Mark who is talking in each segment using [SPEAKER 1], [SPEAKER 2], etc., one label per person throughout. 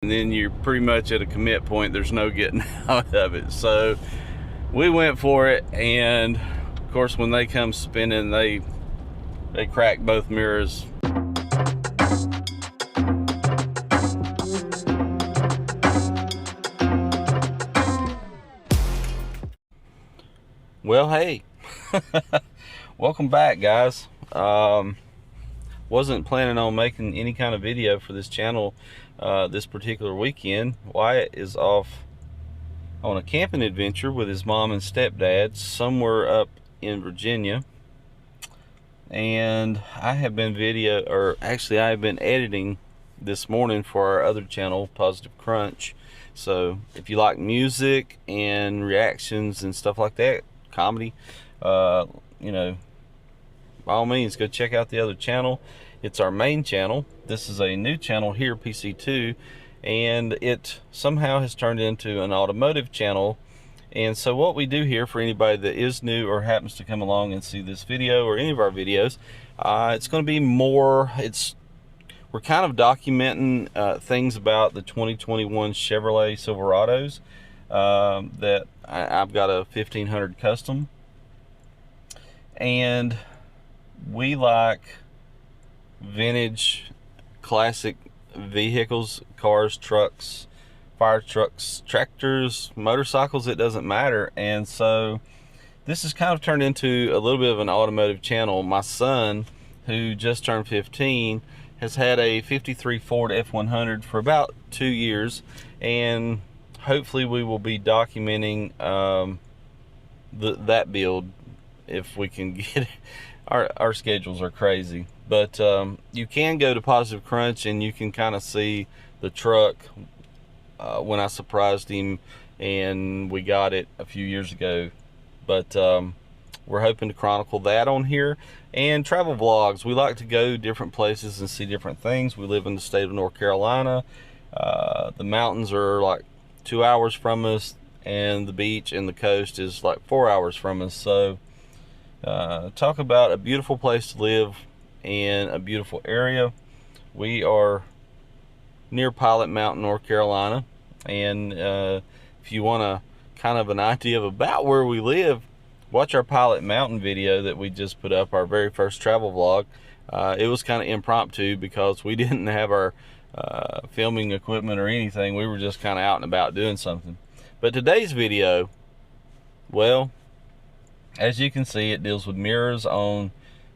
[SPEAKER 1] and then you're pretty much at a commit point. There's no getting out of it. So we went for it, and of course when they come spinning, they crack both mirrors. Well, hey, welcome back, guys. Wasn't planning on making any kind of video for this channel this particular weekend. Wyatt is off on a camping adventure with his mom and stepdad somewhere up in Virginia, and I have been I have been editing this morning for our other channel, Positive Crunch. So if you like music and reactions and stuff like that, comedy, you know, by all means go check out the other channel. It's our main channel. This is a new channel here, PC2, and it somehow has turned into an automotive channel. And so what we do here, for anybody that is new or happens to come along and see this video or any of our videos, it's going to be more, we're kind of documenting things about the 2021 Chevrolet Silverados that I've got a 1500 custom, and we like vintage classic vehicles, cars, trucks, fire trucks, tractors, motorcycles, it doesn't matter. And so this has kind of turned into a little bit of an automotive channel. My son, who just turned 15, has had a 53 Ford F100 for about 2 years, and hopefully we will be documenting that build if we can get it. Our schedules are crazy, but you can go to Positive Crunch and you can kind of see the truck when I surprised him and we got it a few years ago. But we're hoping to chronicle that on here, and travel vlogs. We like to go different places and see different things. We live in the state of North Carolina. The mountains are like 2 hours from us, and the beach and the coast is like 4 hours from us. So talk about a beautiful place to live in a beautiful area. We are near Pilot Mountain, North Carolina, and if you want a kind of an idea of about where we live, watch our Pilot Mountain video that we just put up, our very first travel vlog. It was kind of impromptu because we didn't have our filming equipment or anything. We were just kind of out and about doing something. But today's video, well, as you can see, it deals with mirrors on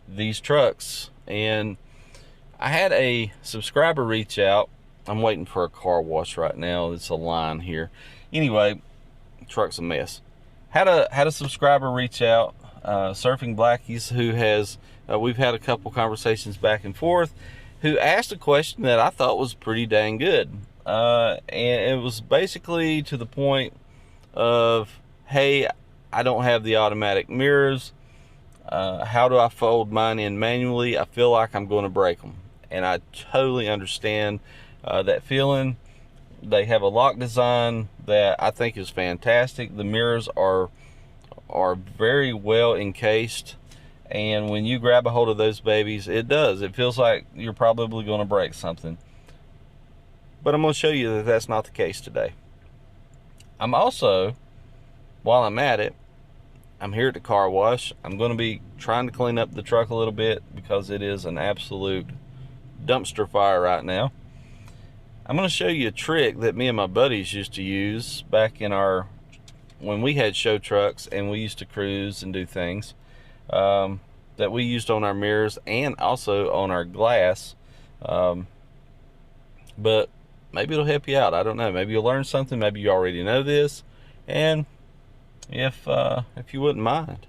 [SPEAKER 1] these trucks. And I had a subscriber reach out. I'm waiting for a car wash right now. It's a line here. Anyway, truck's a mess. Had a subscriber reach out, Surfing Blackies, who has we've had a couple conversations back and forth, who asked a question that I thought was pretty dang good. And it was basically to the point of, hey, I don't have the automatic mirrors. How do I fold mine in manually? I feel like I'm going to break them. And I totally understand that feeling. They have a lock design that I think is fantastic. The mirrors are very well encased, and when you grab a hold of those babies, it feels like you're probably going to break something. But I'm going to show you that that's not the case today. I'm also, while I'm at it, I'm here at the car wash. I'm going to be trying to clean up the truck a little bit because it is an absolute dumpster fire right now. I'm going to show you a trick that me and my buddies used to use back in when we had show trucks and we used to cruise and do things, that we used on our mirrors and also on our glass. But maybe it'll help you out. I don't know. Maybe you'll learn something. Maybe you already know this. And if you wouldn't mind,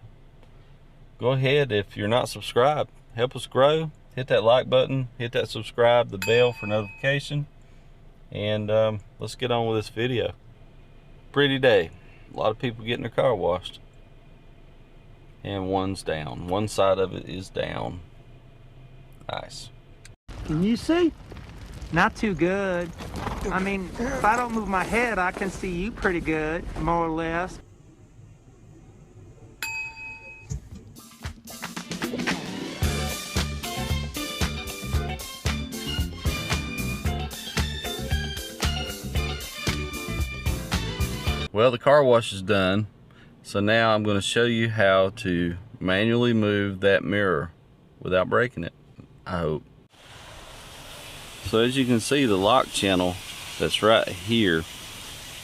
[SPEAKER 1] go ahead. If you're not subscribed, help us grow. Hit that like button. Hit that subscribe, the bell for notification. And let's get on with this video. Pretty day. A lot of people getting their car washed. And one's down. One side of it is down. Nice.
[SPEAKER 2] Can you see? Not too good. I mean, if I don't move my head, I can see you pretty good, more or less.
[SPEAKER 1] Well, the car wash is done, so now I'm going to show you how to manually move that mirror without breaking it, I hope. So as you can see, the lock channel that's right here,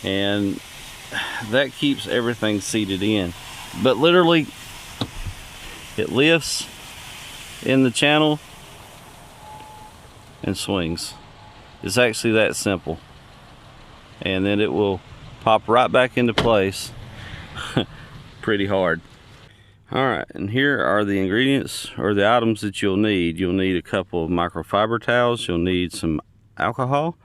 [SPEAKER 1] and that keeps everything seated in, but literally it lifts in the channel and swings. It's actually that simple, and then it will pop right back into place pretty hard. Alright, and here are the ingredients or the items that you'll need. You'll need a couple of microfiber towels, you'll need some alcohol,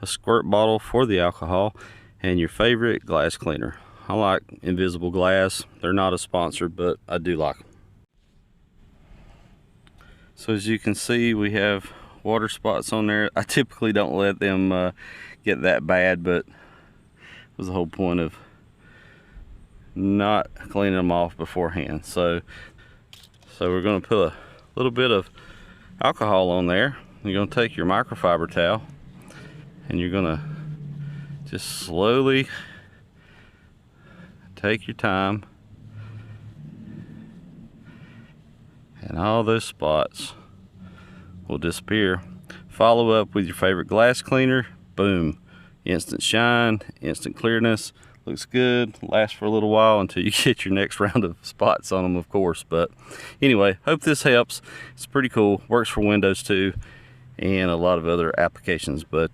[SPEAKER 1] a squirt bottle for the alcohol, and your favorite glass cleaner. I like Invisible Glass. They're not a sponsor, but I do like them. So as you can see, we have water spots on there. I typically don't let them get that bad, but it was the whole point of not cleaning them off beforehand. So we're going to put a little bit of alcohol on there. You're going to take your microfiber towel and you're going to just slowly take your time, and all those spots will disappear. Follow up with your favorite glass cleaner. Boom, instant shine, instant clearness. Looks good, lasts for a little while until you get your next round of spots on them, of course. But anyway, hope this helps. It's pretty cool, works for Windows too and a lot of other applications, but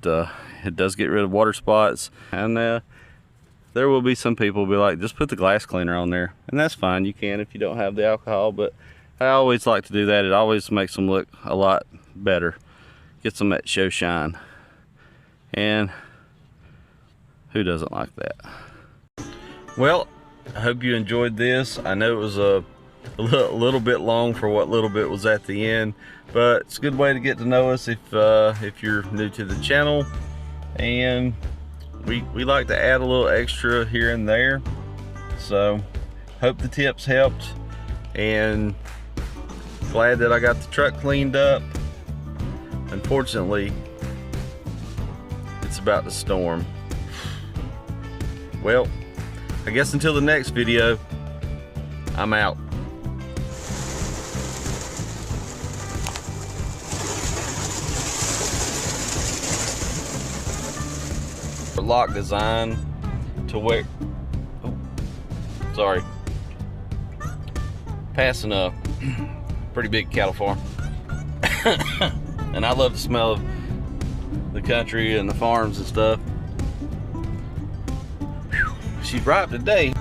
[SPEAKER 1] it does get rid of water spots. And there will be some people who be like, just put the glass cleaner on there, and that's fine, you can if you don't have the alcohol, but I always like to do that. It always makes them look a lot better, gets them that show shine, and who doesn't like that? Well, I hope you enjoyed this. I know it was a little bit long for what little bit was at the end, but it's a good way to get to know us if you're new to the channel. And we like to add a little extra here and there. So hope the tips helped, and glad that I got the truck cleaned up. Unfortunately, it's about to storm. Well, I guess until the next video, I'm out. Lock design to where, sorry, passing a pretty big cattle farm. And I love the smell of the country and the farms and stuff. She's ripe today.